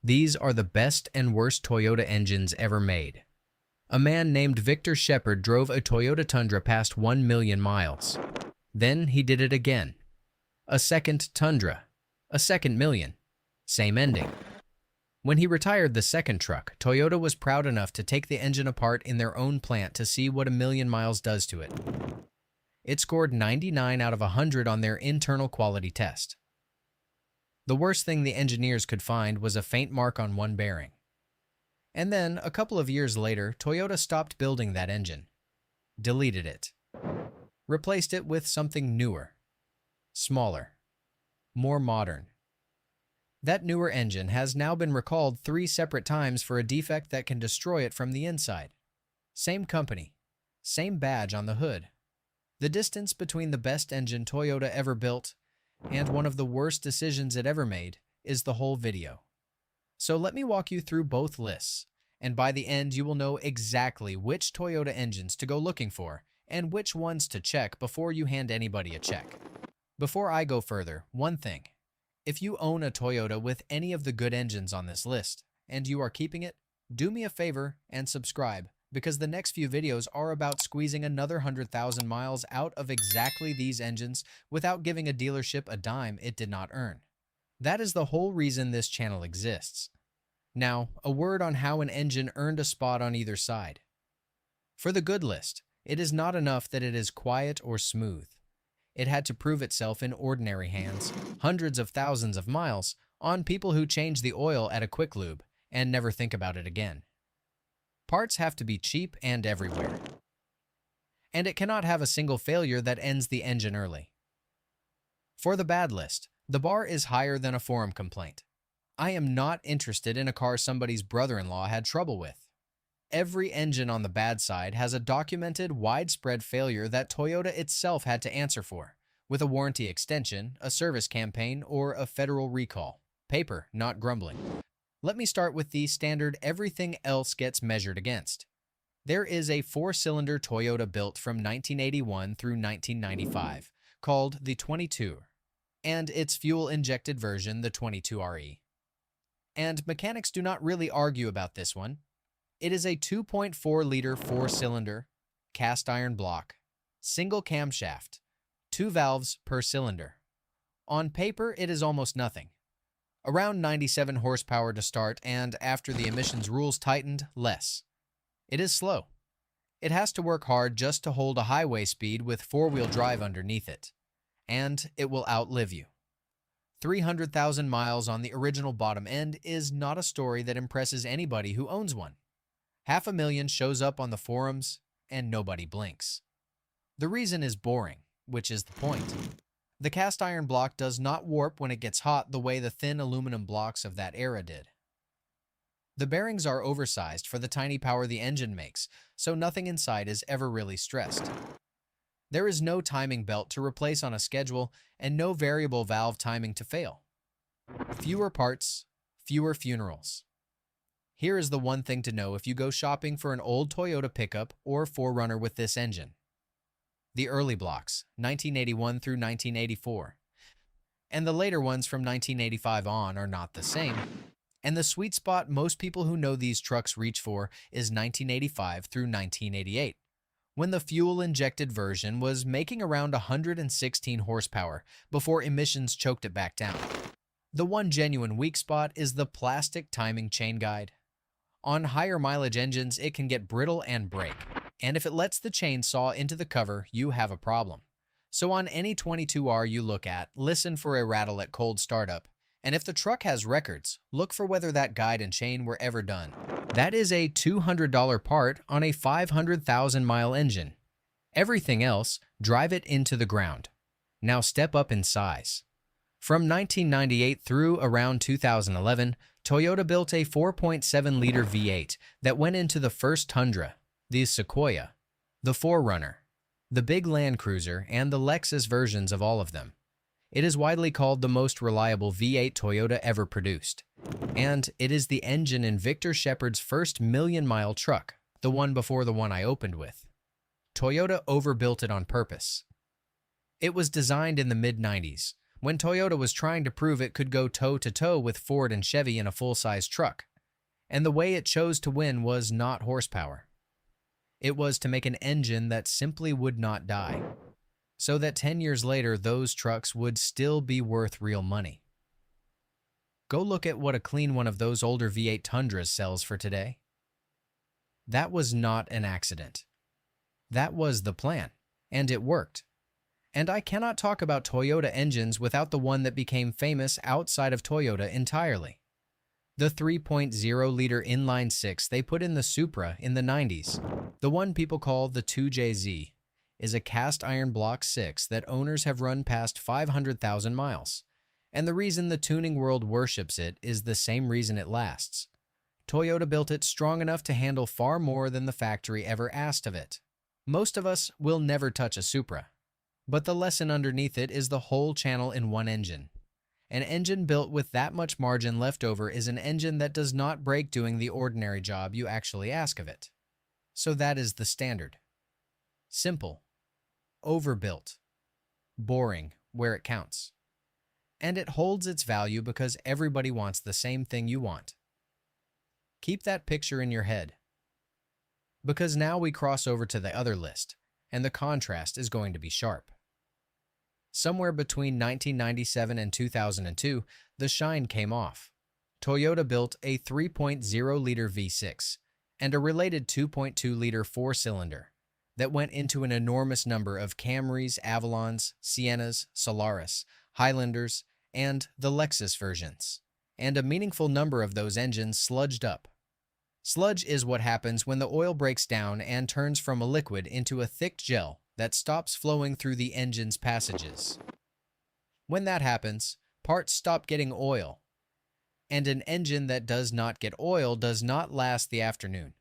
These are the best and worst Toyota engines ever made. A man named Victor Shepard drove a Toyota Tundra past 1 million miles. Then he did it again. A second Tundra. A second million. Same ending. When he retired the second truck, Toyota was proud enough to take the engine apart in their own plant to see what a million miles does to it. It scored 99 out of 100 on their internal quality test. The worst thing the engineers could find was a faint mark on one bearing. And then, a couple of years later, Toyota stopped building that engine. Deleted it. Replaced it with something newer. Smaller. More modern. That newer engine has now been recalled 3 separate times for a defect that can destroy it from the inside. Same company. Same badge on the hood. The distance between the best engine Toyota ever built and one of the worst decisions it ever made is the whole video. So let me walk you through both lists, and by the end you will know exactly which Toyota engines to go looking for and which ones to check before you hand anybody a check. Before I go further, one thing. If you own a Toyota with any of the good engines on this list, and you are keeping it, do me a favor and subscribe, because the next few videos are about squeezing another 100,000 miles out of exactly these engines without giving a dealership a dime it did not earn. That is the whole reason this channel exists. Now, a word on how an engine earned a spot on either side. For the good list, it is not enough that it is quiet or smooth. It had to prove itself in ordinary hands, hundreds of thousands of miles, on people who change the oil at a quick lube and never think about it again. Parts have to be cheap and everywhere. And it cannot have a single failure that ends the engine early. For the bad list, the bar is higher than a forum complaint. I am not interested in a car somebody's brother-in-law had trouble with. Every engine on the bad side has a documented, widespread failure that Toyota itself had to answer for, with a warranty extension, a service campaign, or a federal recall. Paper, not grumbling. Let me start with the standard everything else gets measured against. There is a 4-cylinder Toyota built from 1981 through 1995, called the 22, and its fuel-injected version, the 22RE. And mechanics do not really argue about this one. It is a 2.4-liter 4-cylinder, cast-iron block, single camshaft, 2 valves per cylinder. On paper, it is almost nothing. Around 97 horsepower to start, and after the emissions rules tightened, less. It is slow. It has to work hard just to hold a highway speed with 4-wheel drive underneath it. And it will outlive you. 300,000 miles on the original bottom end is not a story that impresses anybody who owns one. 500,000 shows up on the forums, and nobody blinks. The reason is boring, which is the point. The cast iron block does not warp when it gets hot the way the thin aluminum blocks of that era did. The bearings are oversized for the tiny power the engine makes, so nothing inside is ever really stressed. There is no timing belt to replace on a schedule and no variable valve timing to fail. Fewer parts, fewer funerals. Here is the one thing to know if you go shopping for an old Toyota pickup or 4Runner with this engine. The early blocks, 1981 through 1984, and the later ones from 1985 on are not the same. And the sweet spot most people who know these trucks reach for is 1985 through 1988, when the fuel-injected version was making around 116 horsepower before emissions choked it back down. The one genuine weak spot is the plastic timing chain guide. On higher mileage engines, it can get brittle and break. And if it lets the chain saw into the cover, you have a problem. So on any 22R you look at, listen for a rattle at cold startup. And if the truck has records, look for whether that guide and chain were ever done. That is a $200 part on a 500,000-mile engine. Everything else, drive it into the ground. Now step up in size. From 1998 through around 2011, Toyota built a 4.7-liter V8 that went into the first Tundra, the Sequoia, the 4Runner, the big Land Cruiser, and the Lexus versions of all of them. It is widely called the most reliable V8 Toyota ever produced. And it is the engine in Victor Shepard's first million-mile truck, the one before the one I opened with. Toyota overbuilt it on purpose. It was designed in the mid-90s, when Toyota was trying to prove it could go toe-to-toe with Ford and Chevy in a full-size truck. And the way it chose to win was not horsepower. It was to make an engine that simply would not die, so that 10 years later those trucks would still be worth real money. Go look at what a clean one of those older V8 Tundras sells for today. That was not an accident. That was the plan, and it worked. And I cannot talk about Toyota engines without the one that became famous outside of Toyota entirely. The 3.0-liter inline-six they put in the Supra in the 90s, the one people call the 2JZ, is a cast iron block 6 that owners have run past 500,000 miles. And the reason the tuning world worships it is the same reason it lasts. Toyota built it strong enough to handle far more than the factory ever asked of it. Most of us will never touch a Supra, but the lesson underneath it is the whole channel in one engine. An engine built with that much margin left over is an engine that does not break doing the ordinary job you actually ask of it. So that is the standard. Simple, overbuilt, boring where it counts. And it holds its value because everybody wants the same thing you want. Keep that picture in your head. Because now we cross over to the other list, and the contrast is going to be sharp. Somewhere between 1997 and 2002, the shine came off. Toyota built a 3.0-liter V6 and a related 2.2-liter four-cylinder that went into an enormous number of Camrys, Avalons, Siennas, Solaris, Highlanders, and the Lexus versions. And a meaningful number of those engines sludged up. Sludge is what happens when the oil breaks down and turns from a liquid into a thick gel that stops flowing through the engine's passages. When that happens, parts stop getting oil, and an engine that does not get oil does not last the afternoon.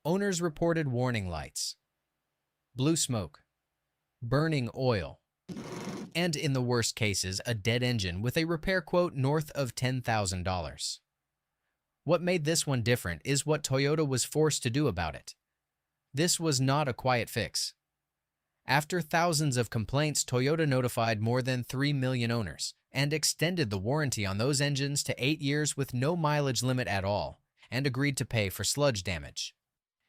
Owners reported warning lights, blue smoke, burning oil, and in the worst cases, a dead engine with a repair quote north of $10,000. What made this one different is what Toyota was forced to do about it. This was not a quiet fix. After thousands of complaints, Toyota notified more than 3 million owners and extended the warranty on those engines to 8 years with no mileage limit at all, and agreed to pay for sludge damage.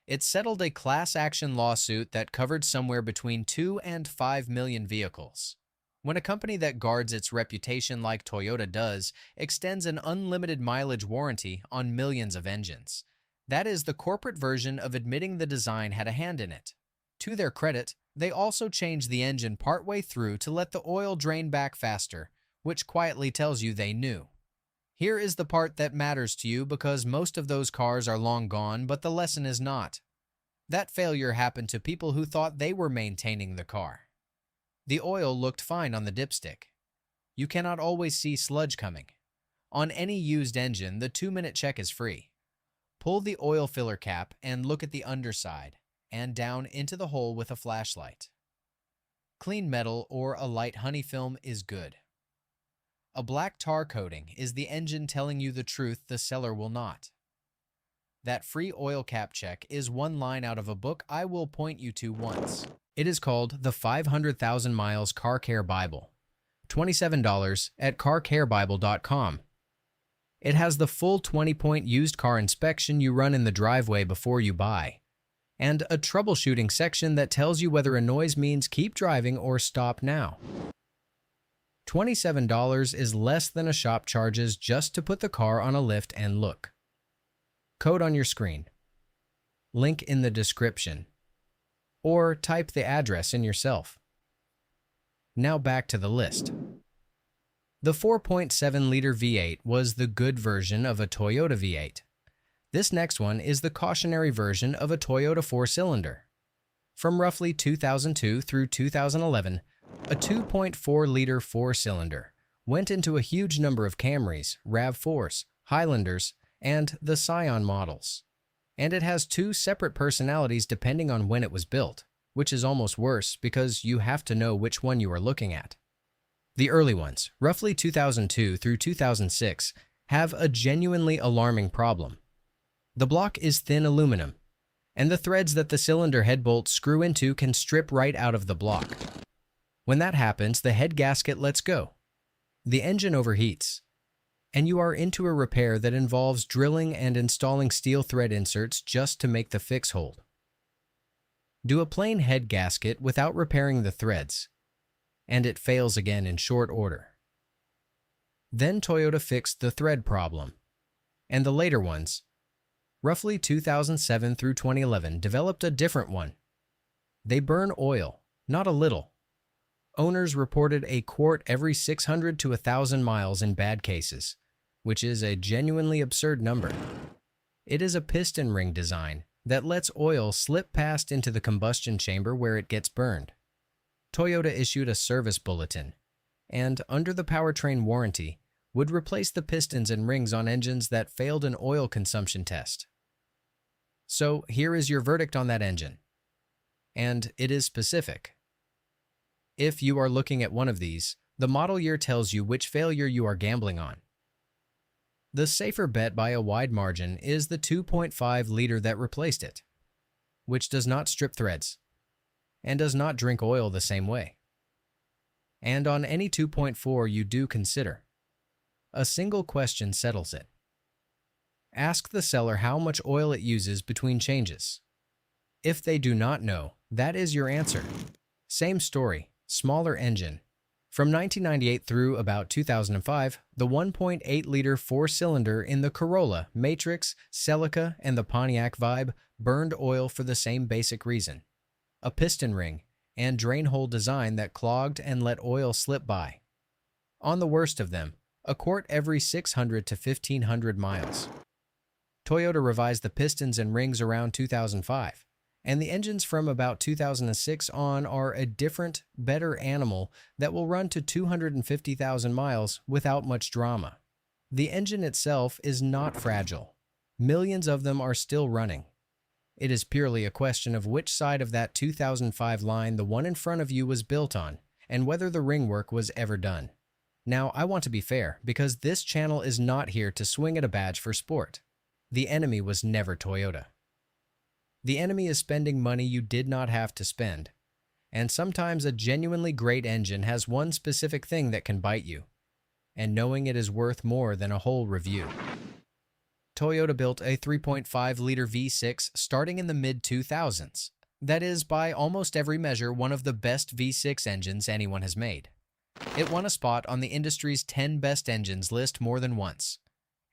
It settled a class action lawsuit that covered somewhere between 2 and 5 million vehicles. When a company that guards its reputation like Toyota does extends an unlimited mileage warranty on millions of engines, that is the corporate version of admitting the design had a hand in it. To their credit, they also changed the engine partway through to let the oil drain back faster, which quietly tells you they knew. Here is the part that matters to you because most of those cars are long gone, but the lesson is not. That failure happened to people who thought they were maintaining the car. The oil looked fine on the dipstick. You cannot always see sludge coming. On any used engine, the 2-minute check is free. Pull the oil filler cap and look at the underside and down into the hole with a flashlight. Clean metal or a light honey film is good. A black tar coating is the engine telling you the truth the seller will not. That free oil cap check is one line out of a book I will point you to once. It is called the 500,000 Miles Car Care Bible, $27 at carcarebible.com. It has the full 20-point used car inspection you run in the driveway before you buy, and a troubleshooting section that tells you whether a noise means keep driving or stop now. $27 is less than a shop charges just to put the car on a lift and look. Code on your screen. Link in the description. Or type the address in yourself. Now back to the list. The 4.7-liter V8 was the good version of a Toyota V8. This next one is the cautionary version of a Toyota four-cylinder. From roughly 2002 through 2011, a 2.4-liter four-cylinder went into a huge number of Camrys, RAV4s, Highlanders, and the Scion models. And it has 2 separate personalities depending on when it was built, which is almost worse because you have to know which one you are looking at. The early ones, roughly 2002 through 2006, have a genuinely alarming problem. The block is thin aluminum, and the threads that the cylinder head bolts screw into can strip right out of the block. When that happens, the head gasket lets go, The engine overheats, and you are into a repair that involves drilling and installing steel thread inserts just to make the fix hold. Do a plain head gasket without repairing the threads, and it fails again in short order. Then Toyota fixed the thread problem, and the later ones, roughly 2007 through 2011, developed a different one. They burn oil, not a little. Owners reported a quart every 600 to 1,000 miles in bad cases, which is a genuinely absurd number. It is a piston ring design that lets oil slip past into the combustion chamber where it gets burned. Toyota issued a service bulletin, and under the powertrain warranty, would replace the pistons and rings on engines that failed an oil consumption test. So here is your verdict on that engine. And it is specific. If you are looking at one of these, the model year tells you which failure you are gambling on. The safer bet by a wide margin is the 2.5-liter that replaced it, which does not strip threads and does not drink oil the same way. And on any 2.4 you do consider, a single question settles it. Ask the seller how much oil it uses between changes. If they do not know, that is your answer. Same story, smaller engine. From 1998 through about 2005, the 1.8-liter four-cylinder in the Corolla, Matrix, Celica, and the Pontiac Vibe burned oil for the same basic reason: a piston ring and drain hole design that clogged and let oil slip by. On the worst of them, a quart every 600 to 1,500 miles. Toyota revised the pistons and rings around 2005. And the engines from about 2006 on are a different, better animal that will run to 250,000 miles without much drama. The engine itself is not fragile. Millions of them are still running. It is purely a question of which side of that 2005 line the one in front of you was built on, and whether the ring work was ever done. Now, I want to be fair, because this channel is not here to swing at a badge for sport. The enemy was never Toyota. The enemy is spending money you did not have to spend. And sometimes a genuinely great engine has one specific thing that can bite you, and knowing it is worth more than a whole review. Toyota built a 3.5-liter V6 starting in the mid-2000s. That is, by almost every measure, one of the best V6 engines anyone has made. It won a spot on the industry's 10 best engines list more than once.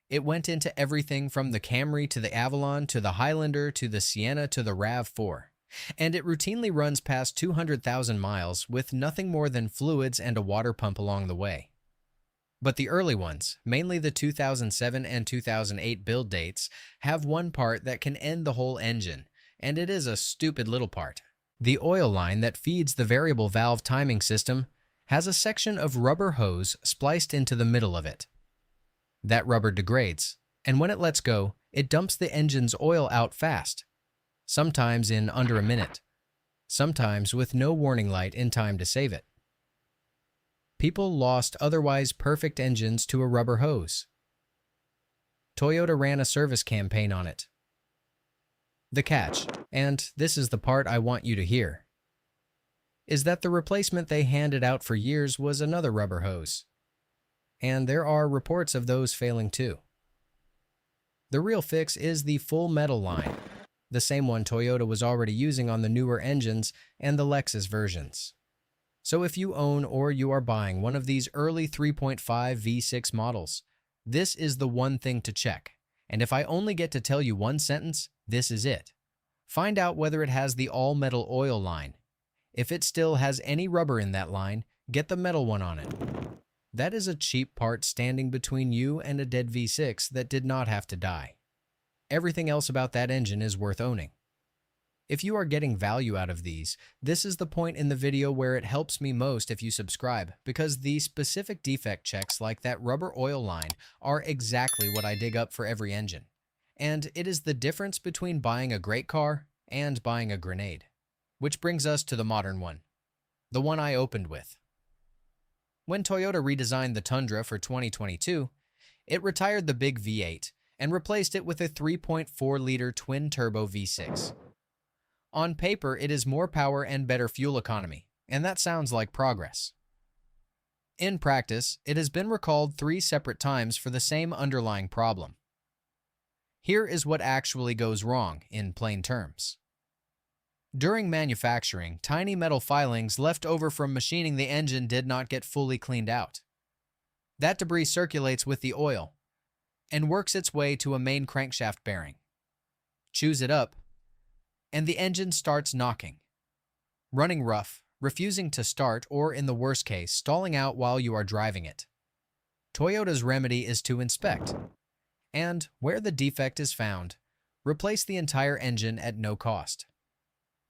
It went into everything from the Camry to the Avalon to the Highlander to the Sienna to the RAV4. And it routinely runs past 200,000 miles with nothing more than fluids and a water pump along the way. But the early ones, mainly the 2007 and 2008 build dates, have one part that can end the whole engine, and it is a stupid little part. The oil line that feeds the variable valve timing system has a section of rubber hose spliced into the middle of it. That rubber degrades, and when it lets go, it dumps the engine's oil out fast, sometimes in under a minute, sometimes with no warning light in time to save it. People lost otherwise perfect engines to a rubber hose. Toyota ran a service campaign on it. The catch, and this is the part I want you to hear, is that the replacement they handed out for years was another rubber hose. And there are reports of those failing too. The real fix is the full metal line, the same one Toyota was already using on the newer engines and the Lexus versions. So if you own or you are buying one of these early 3.5 V6 models, this is the one thing to check. And if I only get to tell you one sentence, this is it. Find out whether it has the all-metal oil line. If it still has any rubber in that line, get the metal one on it. That is a cheap part standing between you and a dead V6 that did not have to die. Everything else about that engine is worth owning. If you are getting value out of these, this is the point in the video where it helps me most if you subscribe, because the specific defect checks like that rubber oil line are exactly what I dig up for every engine. And it is the difference between buying a great car and buying a grenade. Which brings us to the modern one, the one I opened with. When Toyota redesigned the Tundra for 2022, it retired the big V8 and replaced it with a 3.4-liter twin-turbo V6. On paper, it is more power and better fuel economy, and that sounds like progress. In practice, it has been recalled 3 separate times for the same underlying problem. Here is what actually goes wrong in plain terms. During manufacturing, tiny metal filings left over from machining the engine did not get fully cleaned out. That debris circulates with the oil and works its way to a main crankshaft bearing. Chews it up, and the engine starts knocking, running rough, refusing to start, or in the worst case, stalling out while you are driving it. Toyota's remedy is to inspect, and, where the defect is found, replace the entire engine at no cost.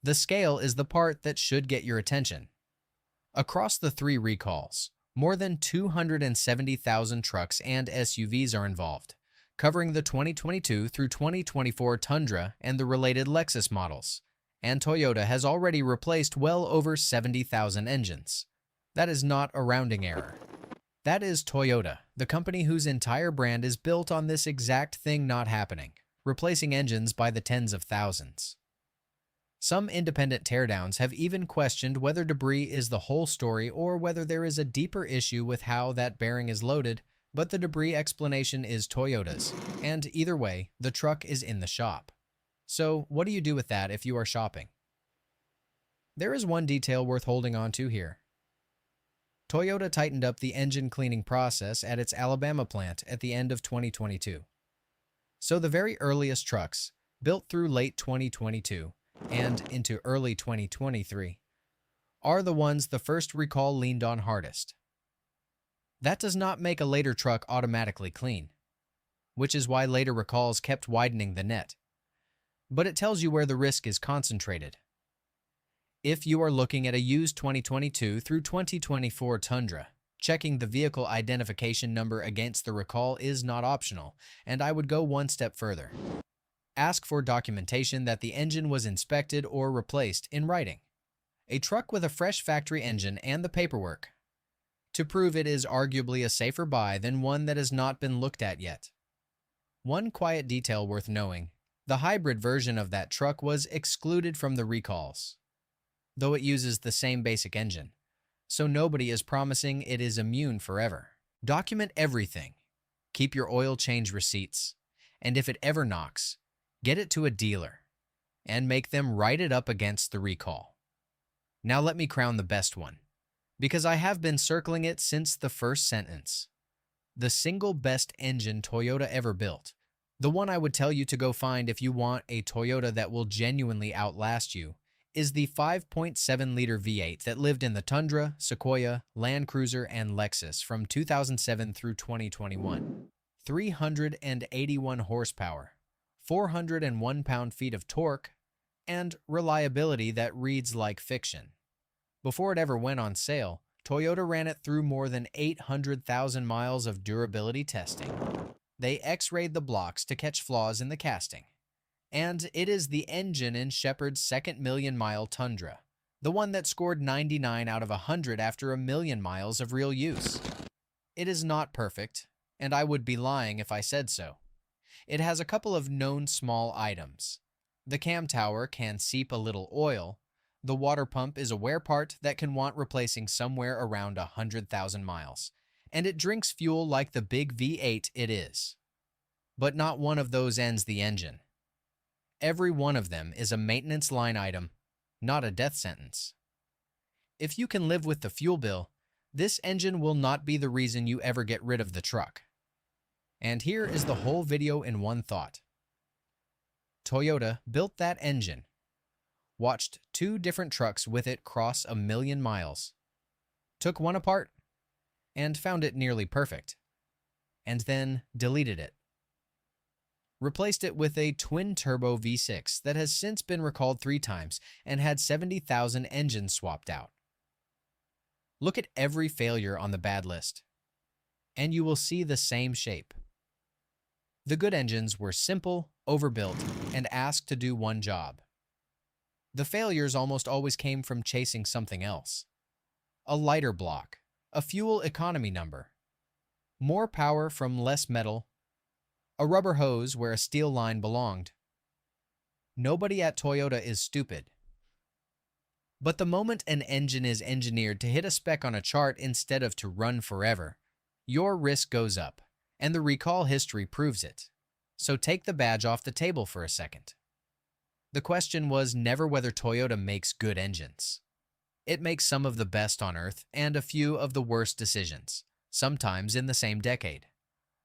The scale is the part that should get your attention. Across the 3 recalls, more than 270,000 trucks and SUVs are involved, covering the 2022 through 2024 Tundra and the related Lexus models, and Toyota has already replaced well over 70,000 engines. That is not a rounding error. That is Toyota, the company whose entire brand is built on this exact thing not happening, replacing engines by the tens of thousands. Some independent teardowns have even questioned whether debris is the whole story or whether there is a deeper issue with how that bearing is loaded, but the debris explanation is Toyota's, and either way, the truck is in the shop. So, what do you do with that if you are shopping? There is one detail worth holding on to here. Toyota tightened up the engine cleaning process at its Alabama plant at the end of 2022. So the very earliest trucks, built through late 2022 and into early 2023, are the ones the first recall leaned on hardest. That does not make a later truck automatically clean, which is why later recalls kept widening the net. But it tells you where the risk is concentrated. If you are looking at a used 2022 through 2024 Tundra, checking the vehicle identification number against the recall is not optional, and I would go one step further. Ask for documentation that the engine was inspected or replaced in writing. A truck with a fresh factory engine and the paperwork, to prove it is arguably a safer buy than one that has not been looked at yet. One quiet detail worth knowing: the hybrid version of that truck was excluded from the recalls, though it uses the same basic engine, so nobody is promising it is immune forever. Document everything. Keep your oil change receipts, and if it ever knocks, get it to a dealer and make them write it up against the recall. Now let me crown the best one, because I have been circling it since the first sentence. The single best engine Toyota ever built. The one I would tell you to go find if you want a Toyota that will genuinely outlast you is the 5.7-liter V8 that lived in the Tundra, Sequoia, Land Cruiser, and Lexus from 2007 through 2021. 381 horsepower, 401 pound-feet of torque, and reliability that reads like fiction. Before it ever went on sale, Toyota ran it through more than 800,000 miles of durability testing. They X-rayed the blocks to catch flaws in the casting. And it is the engine in Shepard's second million-mile Tundra, the one that scored 99 out of 100 after 1,000,000 miles of real use. It is not perfect, and I would be lying if I said so. It has a couple of known small items. The cam tower can seep a little oil. The water pump is a wear part that can want replacing somewhere around 100,000 miles, and it drinks fuel like the big V8 it is. But not one of those ends the engine. Every one of them is a maintenance line item, not a death sentence. If you can live with the fuel bill, this engine will not be the reason you ever get rid of the truck. And here is the whole video in one thought. Toyota built that engine, watched 2 different trucks with it cross 1,000,000 miles, took one apart, and found it nearly perfect, and then deleted it. Replaced it with a twin-turbo V6 that has since been recalled 3 times and had 70,000 engines swapped out. Look at every failure on the bad list, and you will see the same shape. The good engines were simple, overbuilt, and asked to do one job. The failures almost always came from chasing something else. A lighter block, a fuel economy number, more power from less metal, a rubber hose where a steel line belonged. Nobody at Toyota is stupid. But the moment an engine is engineered to hit a spec on a chart instead of to run forever, your risk goes up, and the recall history proves it. So take the badge off the table for a second. The question was never whether Toyota makes good engines. It makes some of the best on earth and a few of the worst decisions, sometimes in the same decade.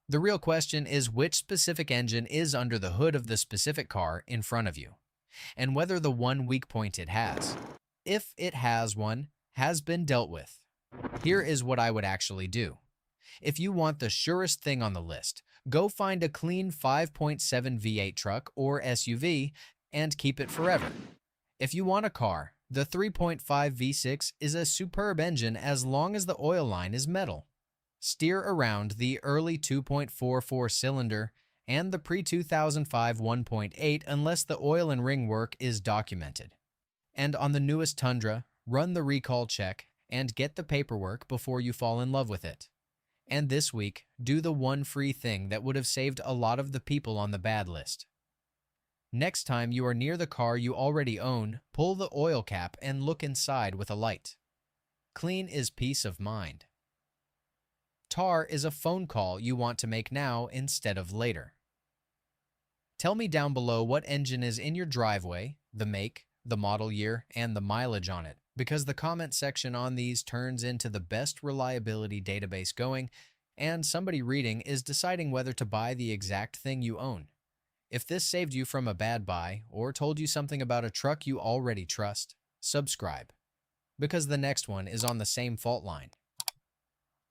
The real question is which specific engine is under the hood of the specific car in front of you, and whether the one weak point it has, if it has one, has been dealt with. Here is what I would actually do. If you want the surest thing on the list, go find a clean 5.7 V8 truck or SUV and keep it forever. If you want a car, the 3.5 V6 is a superb engine as long as the oil line is metal. Steer around the early 2.44 cylinder and the pre-2005 1.8 unless the oil and ring work is documented. And on the newest Tundra, run the recall check and get the paperwork before you fall in love with it. And this week, do the one free thing that would have saved a lot of the people on the bad list. Next time you are near the car you already own, pull the oil cap and look inside with a light. Clean is peace of mind. Tar is a phone call you want to make now instead of later. Tell me down below what engine is in your driveway, the make, the model year, and the mileage on it, because the comment section on these turns into the best reliability database going, and somebody reading is deciding whether to buy the exact thing you own. If this saved you from a bad buy or told you something about a truck you already trust, subscribe, because the next one is on the same fault line.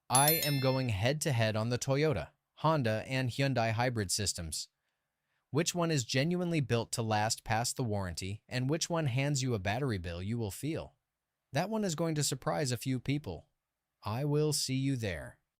I am going head-to-head on the Toyota, Honda, and Hyundai hybrid systems. Which one is genuinely built to last past the warranty, and which one hands you a battery bill you will feel? That one is going to surprise a few people. I will see you there.